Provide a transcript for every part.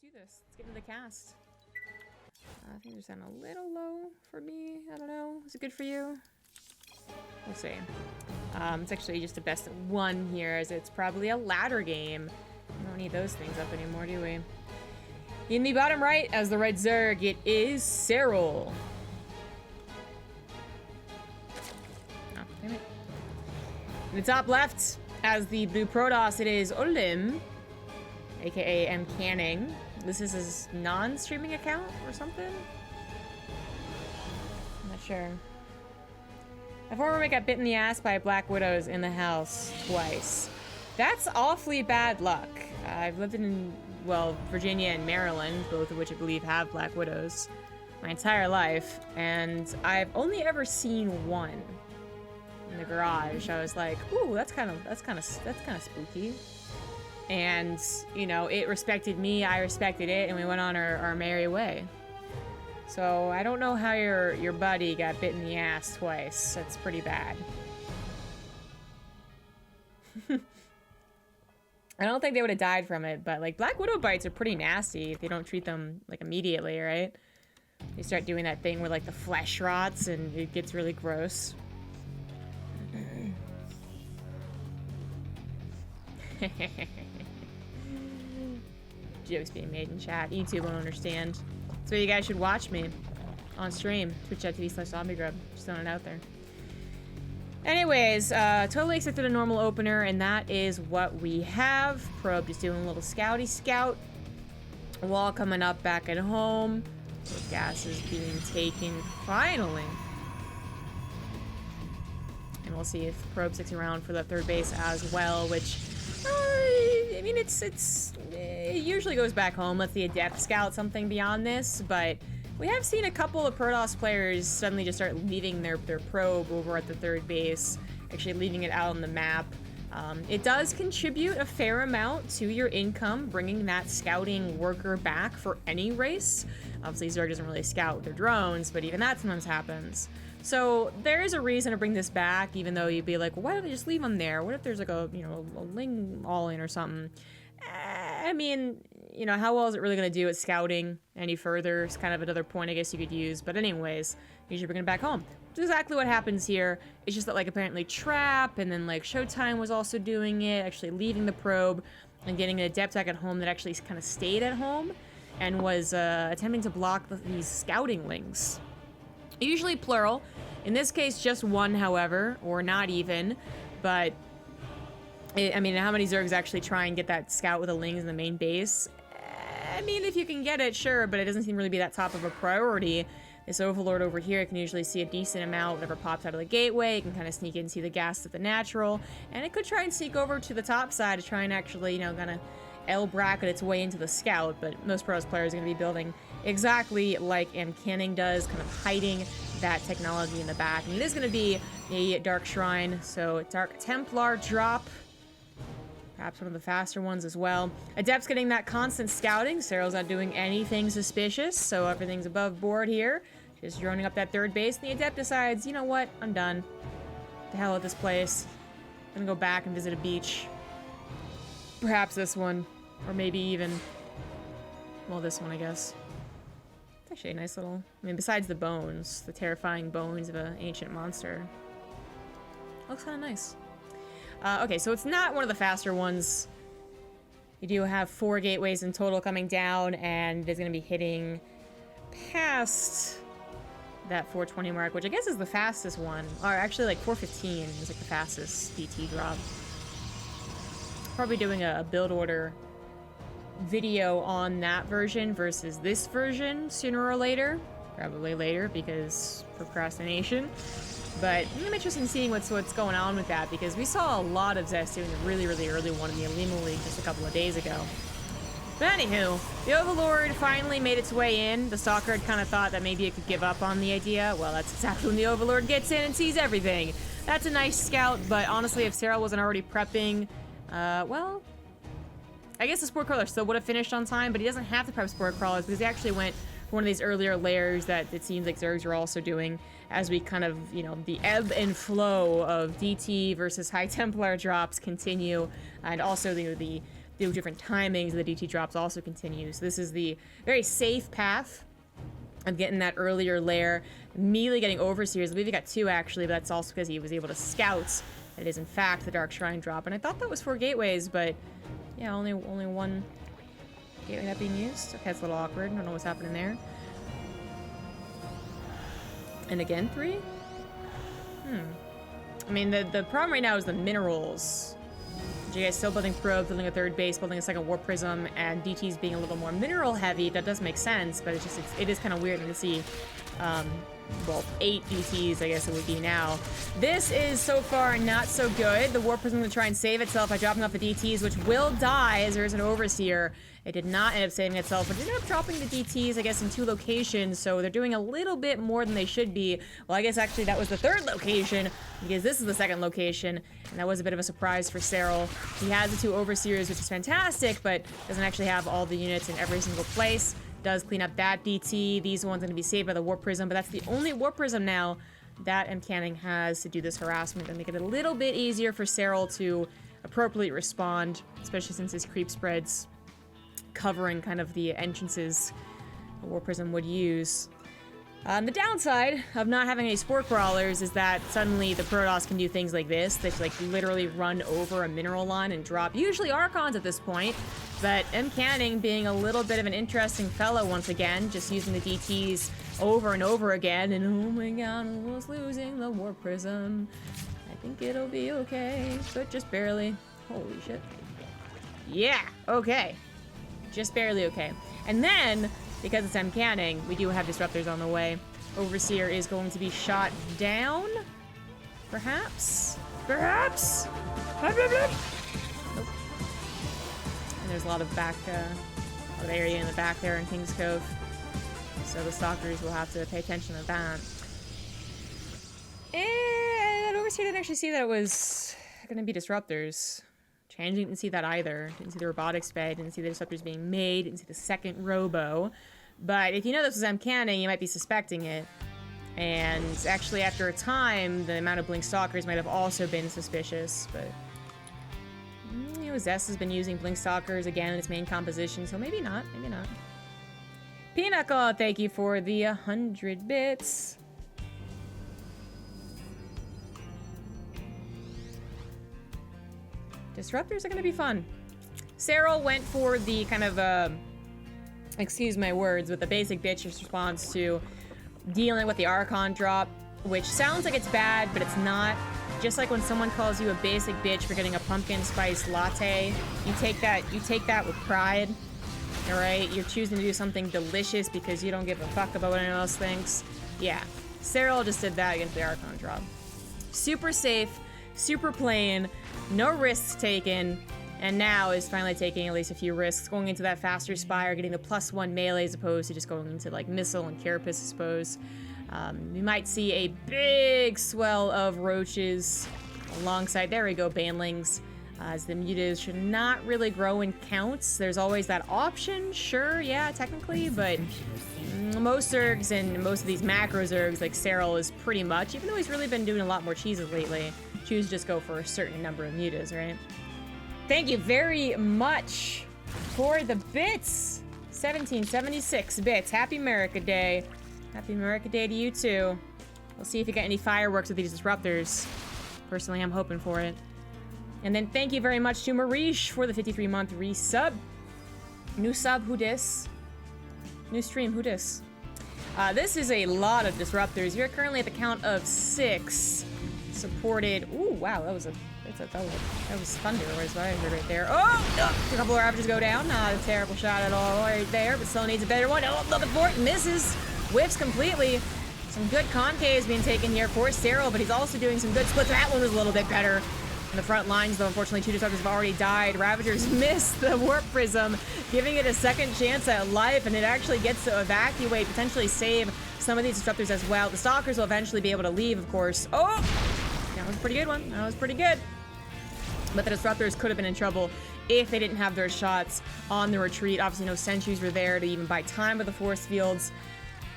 do this. Let's get into the cast. I think they're sounding a little low for me. I don't know. Is it good for you? We'll see. It's actually just a best of one here, as it's probably a ladder game. We don't need those things up anymore, do we? In the bottom right, as the red Zerg, it is Serral. Oh, damn it. In the top left, as the blue Protoss, it is Olim, aka MCanning. This is his non-streaming account or something? I'm not sure. A former roommate got bit in the ass by black widows in the house twice. That's awfully bad luck. I've lived in, well, Virginia and Maryland, both of which I believe have black widows, my entire life, and I've only ever seen one in the garage. I was like, ooh, that's kind of spooky. And, you know, it respected me, I respected it, and we went on our merry way. So I don't know how your buddy got bit in the ass twice. That's pretty bad. I don't think they would have died from it, but like black widow bites are pretty nasty if they don't treat them like immediately, right? They start doing that thing where like the flesh rots and it gets really gross. Jokes being made in chat. YouTube won't understand. So you guys should watch me on stream. Twitch.tv/ZombieGrub. Just throwing it out there. Anyways, totally accepted a normal opener, and that is what we have. Probe just doing a little scouty scout. Wall coming up back at home. The gas is being taken finally. And we'll see if Probe sticks around for the third base as well, which I mean, it usually goes back home. Let's see a depth scout something beyond this, but we have seen a couple of Protoss players suddenly just start leaving their probe over at the third base, actually leaving it out on the map. It does contribute a fair amount to your income, bringing that scouting worker back for any race. Obviously, Zerg doesn't really scout with their drones, but even that sometimes happens. So there is a reason to bring this back, even though you'd be like, well, why don't they just leave them there? What if there's like a, you know, a Ling all-in or something? I mean, you know, how well is it really going to do at scouting any further? It's kind of another point I guess you could use. But anyways, you should bring it back home. Which is exactly what happens here. It's just that, like, apparently Trap and then, like, Showtime was also doing it, actually leaving the probe and getting an adept back at home that actually kind of stayed at home and was attempting to block these scouting lings. Usually plural. In this case, just one, however, or not even. But, I mean, how many Zergs actually try and get that scout with the lings in the main base? I mean, if you can get it, sure, but it doesn't seem really be that top of a priority. This Overlord over here can usually see a decent amount whenever it pops out of the gateway. It can kind of sneak in, see the gas at the natural. And it could try and sneak over to the top side to try and actually, you know, kind of L-bracket its way into the scout. But most Protoss players are going to be building exactly like MCanning does, kind of hiding that technology in the back. And it is going to be a Dark Shrine, so Dark Templar drop. Perhaps one of the faster ones as well. Adept's getting that constant scouting. Serral's not doing anything suspicious, so everything's above board here. Just droning up that third base, and the Adept decides, you know what, I'm done. The hell with this place. I'm gonna go back and visit a beach. Perhaps this one, or maybe even, well, this one, I guess. It's actually a nice little, I mean, besides the bones, the terrifying bones of an ancient monster. Looks kind of nice. Okay, so it's not one of the faster ones. You do have 4 gateways in total coming down, and it's going to be hitting past that 420 mark, which I guess is the fastest one. Or actually, like 415 is like the fastest DT drop. Probably doing a build order video on that version versus this version sooner or later. Probably later because procrastination. But I'm interested in seeing what's going on with that, because we saw a lot of Zest doing a really, really early one in the Alima League just a couple of days ago. But anywho, the Overlord finally made its way in. The Stalker had kind of thought that maybe it could give up on the idea. Well, that's exactly when the Overlord gets in and sees everything. That's a nice scout, but honestly, if Serral wasn't already prepping, well, I guess the Spore Crawler still would have finished on time, but he doesn't have to prep Spore Crawlers because he actually went for one of these earlier layers that it seems like Zergs are also doing as we kind of, you know, the ebb and flow of DT versus High Templar drops continue, and also the do different timings of the DT drops also continues. This is the very safe path of getting that earlier lair, immediately getting Overseers. I believe he got 2 actually, but that's also because he was able to scout. It is in fact the Dark Shrine drop, and I thought that was 4 gateways, but yeah, only 1 gateway not being used. Okay, that's a little awkward. I don't know what's happening there. And again 3? I mean, the problem right now is the minerals. You guys still building probes, building a 3rd base, building a 2nd warp prism, and DTs being a little more mineral heavy. That does make sense, but it's just it is kind of weird to see, well, 8 DTs, I guess it would be now. This is so far not so good. The warp prism going to try and save itself by dropping off the DTs, which will die as there is an Overseer. It did not end up saving itself, but it ended up dropping the DTs, I guess, in 2 locations, so they're doing a little bit more than they should be. Well, I guess actually that was the 3rd location, because this is the 2nd location, and that was a bit of a surprise for Serral. He has the 2 Overseers, which is fantastic, but doesn't actually have all the units in every single place. Does clean up that DT. These ones going to be saved by the Warp Prism, but that's the only Warp Prism now that MCanning has to do this harassment and make it a little bit easier for Serral to appropriately respond, especially since his creep spreads covering kind of the entrances the Warp Prism would use. The downside of not having any Spore Crawlers is that suddenly the Protoss can do things like this. They like literally run over a mineral line and drop usually Archons at this point, but MCanning being a little bit of an interesting fellow once again, just using the DTs over and over again, and oh my god, almost losing the Warp Prism. I think it'll be okay, but just barely. Holy shit. Yeah, okay. Just barely okay. And then, because it's MCanning, we do have Disruptors on the way. Overseer is going to be shot down? Perhaps? Perhaps? Nope. And there's a lot of area in the back there in King's Cove. So the Stalkers will have to pay attention to that. And Overseer didn't actually see that it was going to be Disruptors. Changing didn't see that either. Didn't see the robotics bay, didn't see the Disruptors being made, didn't see the 2nd robo. But if you know this was MCanning, you might be suspecting it. And actually, after a time, the amount of Blink Stalkers might have also been suspicious. But, you know, Zest has been using Blink Stalkers again in its main composition, so maybe not, maybe not. Pinnacle, thank you for the 100 bits. Disruptors are going to be fun. Serral went for the kind of, excuse my words, with the basic bitch response to dealing with the Archon drop, which sounds like it's bad, but it's not. Just like when someone calls you a basic bitch for getting a pumpkin spice latte, you take that with pride, all right? You're choosing to do something delicious because you don't give a fuck about what anyone else thinks. Yeah, Serral just did that against the Archon drop. Super safe, super plain, no risks taken, and now is finally taking at least a few risks, going into that faster Spire, getting the +1 melee as opposed to just going into like Missile and Carapace, I suppose. We might see a big swell of Roaches alongside, there we go, Banelings, as the mutas should not really grow in counts. There's always that option, sure, yeah, technically, but most Zergs and most of these macro Zergs, like Serral, is pretty much, even though he's really been doing a lot more cheeses lately, choose to just go for a certain number of mutas, right? Thank you very much for the bits. 1776 bits. Happy America Day. Happy America Day to you too. We'll see if you get any fireworks with these Disruptors. Personally, I'm hoping for it. And then thank you very much to Marish for the 53-month resub. New sub, who dis? New stream, who dis? This is a lot of Disruptors. You're currently at the count of 6. Supported. Ooh, wow, that was thunder, was what I heard right there. Oh, a couple of Ravages go down. Not a terrible shot at all right there, but still needs a better one. Oh, looking for it, misses. Whiffs completely. Some good concaves being taken here for Serral, but he's also doing some good splits. That one was a little bit better. In the front lines, though, unfortunately, 2 Disruptors have already died. Ravagers missed the Warp Prism, giving it a second chance at life, and it actually gets to evacuate, potentially save some of these Disruptors as well. The Stalkers will eventually be able to leave, of course. Oh! That was a pretty good one. That was pretty good. But the Disruptors could have been in trouble if they didn't have their shots on the retreat. Obviously, no sentries were there to even buy time with the force fields,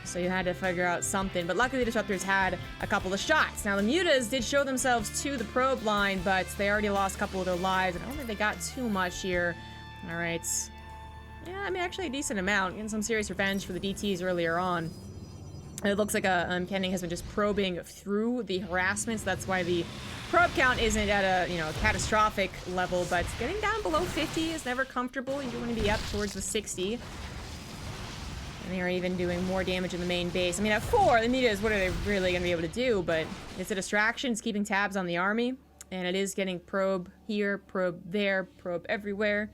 so you had to figure out something. But luckily, the Disruptors had a couple of shots. Now, the mutas did show themselves to the probe line, but they already lost a couple of their lives, and I don't think they got too much here All right. Yeah, I mean, actually a decent amount. Getting some serious revenge for the DTs earlier on. It looks like MCanning has been just probing through the harassment, so that's why the probe count isn't at a, you know, catastrophic level, but getting down below 50 is never comfortable. You do want to be up towards the 60. And they are even doing more damage in the main base. I mean, at 4, the media is what are they really going to be able to do, but it's a distraction. It's keeping tabs on the army, and it is getting probe here, probe there, probe everywhere.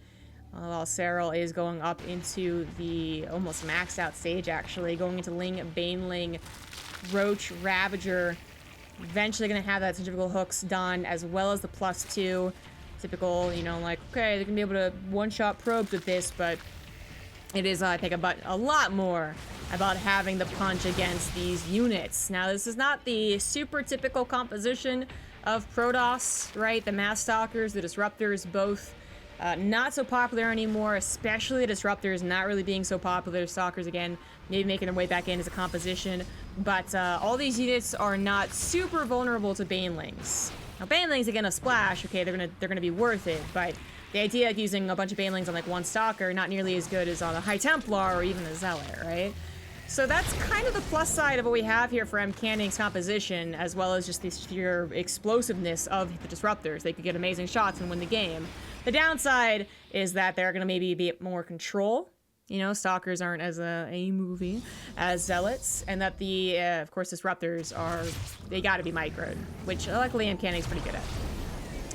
While Serral is going up into the almost maxed out stage, actually. Going into Ling, Baneling, Roach, Ravager. Eventually going to have that centrifugal hooks done, as well as the +2. Typical, you know, like, okay, they're going to be able to one-shot probes with this, but it is, I think, a lot more about having the punch against these units. Now, this is not the super typical composition of Protoss, right? The Mass Stalkers, the Disruptors, both not so popular anymore, especially the Disruptors not really being so popular. Stalkers, again, maybe making their way back in as a composition. But all these units are not super vulnerable to Banelings. Now, Banelings, again, a splash, okay, they're gonna be worth it, but the idea of using a bunch of Banelings on, like, one Stalker, not nearly as good as on a High Templar or even a Zealot, right? So that's kind of the plus side of what we have here for MCanning's composition, as well as just the sheer explosiveness of the Disruptors. They could get amazing shots and win the game. The downside is that they're going to maybe be more control. You know, Stalkers aren't as a movie as Zealots, and that the, of course, Disruptors are, they got to be microed, which luckily MCanning's pretty good at.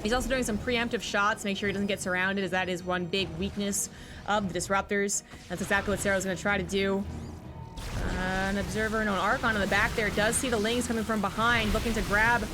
He's also doing some preemptive shots, make sure he doesn't get surrounded, as that is one big weakness of the Disruptors. That's exactly what Serral's going to try to do. An Observer and an Archon in the back there does see the Lings coming from behind, looking to grab,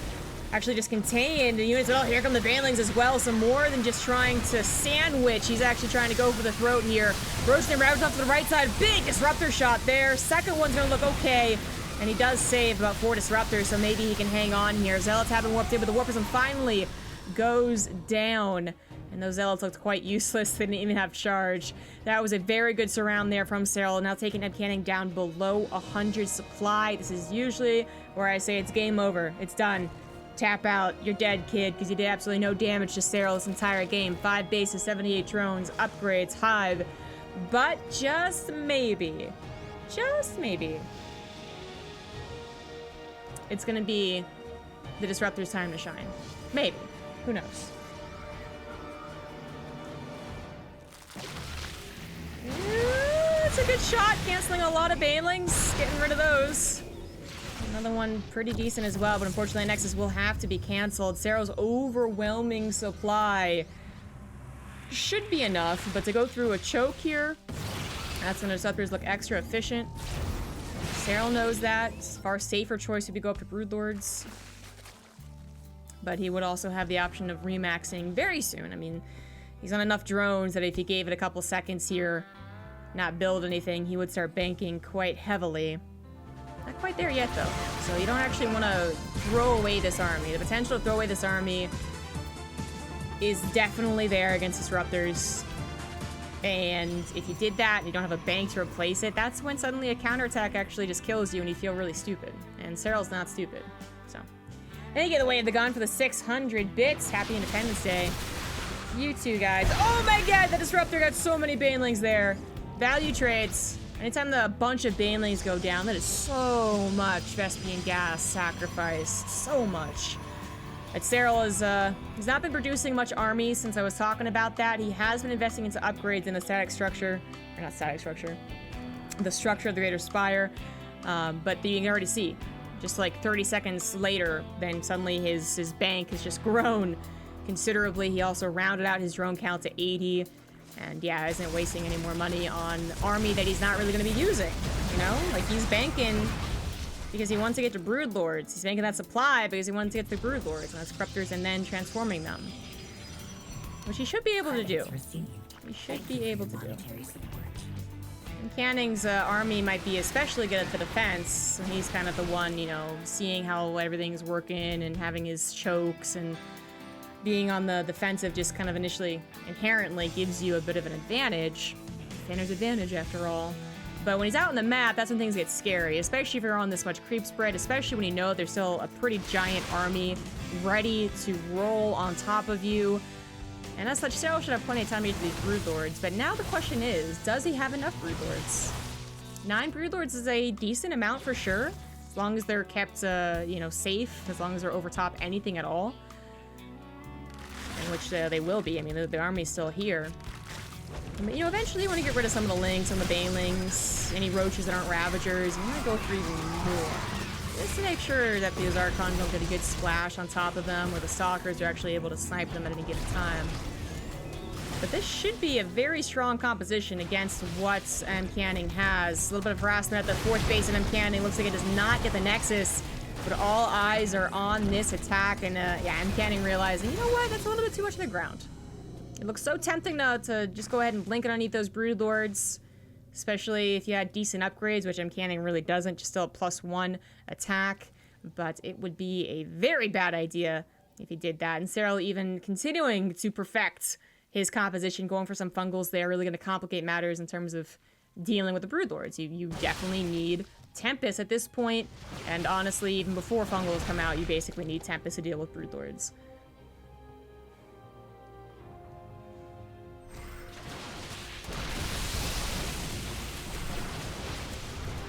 actually just contain the units. Oh, here come the Banelings as well, so more than just trying to sandwich, he's actually trying to go for the throat here. Roasting Ravage off to the right side, big Disruptor shot there. Second one's gonna look okay, and he does save about 4 Disruptors, so maybe he can hang on here. Zealots have been warped in, but the Warp Prism finally goes down. And those Zealots looked quite useless. They didn't even have charge. That was a very good surround there from Serral. Now taking MCanning down below 100 supply. This is usually where I say it's game over. It's done. Tap out. You're dead, kid, because you did absolutely no damage to Serral this entire game. 5 bases, 78 drones, upgrades, Hive. But just maybe, it's going to be the Disruptor's time to shine. Maybe. Who knows? It's a good shot, canceling a lot of Banelings, getting rid of those. Another one pretty decent as well, but unfortunately Nexus will have to be canceled. Serral's overwhelming supply should be enough, but to go through a choke here, that's when the Disruptors look extra efficient. Serral knows that. Far safer choice would be go up to Broodlords. But he would also have the option of remaxing very soon. I mean, he's on enough drones that if he gave it a couple seconds here, not build anything, he would start banking quite heavily. Not quite there yet, though. So you don't actually want to throw away this army. The potential to throw away this army is definitely there against Disruptors. And if you did that and you don't have a bank to replace it, that's when suddenly a counterattack actually just kills you and you feel really stupid. And Serral's not stupid, so. Then you get away with the gun for the 600 bits. Happy Independence Day. You two guys. Oh my god, the Disruptor got so many Banelings there. Value trades. Anytime a bunch of Banelings go down, that is so much Vespian gas sacrificed. So much. But Serral is, he's not been producing much army since I was talking about that. He has been investing into upgrades in the static structure. Or not static structure. The structure of the Greater Spire. But you can already see. Just like 30 seconds later, then suddenly his bank has just grown considerably. He also rounded out his drone count to 80. And yeah, isn't wasting any more money on army that he's not really going to be using. You know? Like, he's banking because he wants to get to Broodlords. He's banking that supply because he wants to get to Broodlords, and that's Corruptors and then transforming them. Which he should be able to do. He should be able to do. And Canning's army might be especially good at the defense. And he's kind of the one, you know, seeing how everything's working and having his chokes and being on the defensive just kind of inherently gives you a bit of an advantage. Defender's advantage, after all. But when he's out on the map, that's when things get scary, especially if you're on this much creep spread, especially when you know there's still a pretty giant army ready to roll on top of you. And as such, Serral should have plenty of time to get to these Broodlords, but now the question is, does he have enough Broodlords? 9 Broodlords is a decent amount for sure, as long as they're kept, you know, safe, as long as they're over top anything at all. In which they will be. I mean, the army's still here. But, you know, eventually you want to get rid of some of the Lynx, some of the Banelings, any Roaches that aren't Ravagers. You want to go for even more. Just to make sure that these Archons don't get a good splash on top of them, or the Stalkers are actually able to snipe them at any given time. But this should be a very strong composition against what MCanning has. A little bit of harassment at the 4th base of MCanning. Looks like it does not get the Nexus, but all eyes are on this attack. And yeah, MCanning realizing, you know what, that's a little bit too much of the ground. It looks so tempting to just go ahead and blink it underneath those Broodlords. Especially if you had decent upgrades, which MCanning really doesn't, just still a +1 attack. But it would be a very bad idea if he did that. And Serral even continuing to perfect his composition, going for some fungals there, really going to complicate matters in terms of dealing with the Broodlords. You definitely need Tempest at this point, and honestly, even before fungals come out, you basically need Tempest to deal with Broodlords.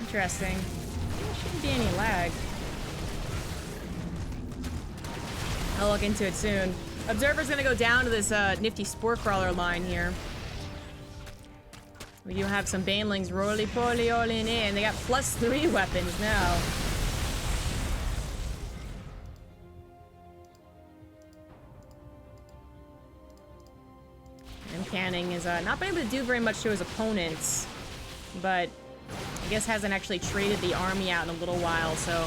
Interesting. There shouldn't be any lag. I'll look into it soon. Observer's gonna go down to this nifty Spore Crawler line here. We do have some Banelings roly-poly in. They got +3 weapons now. MCanning is not been able to do very much to his opponents, but I guess hasn't actually traded the army out in a little while, so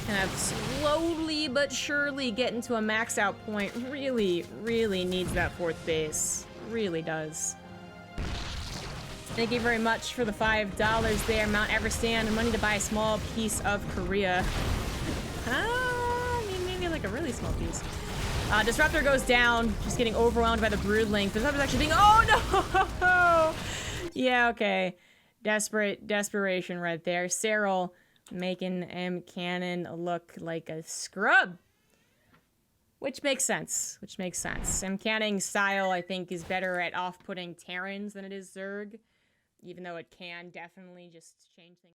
kind of slowly but surely getting to a max out point. Really, really needs that 4th base. Really does. Thank you very much for the $5 there, Mount Everstand, and money to buy a small piece of Korea. I mean, maybe like a really small piece. Disruptor goes down, just getting overwhelmed by the Broodling. Disruptor's actually being, oh no! Yeah, okay. Desperation right there. Serral making MCanning look like a scrub. Which makes sense. MCanning's style, I think, is better at off-putting Terrans than it is Zerg. Even though it can definitely just change things.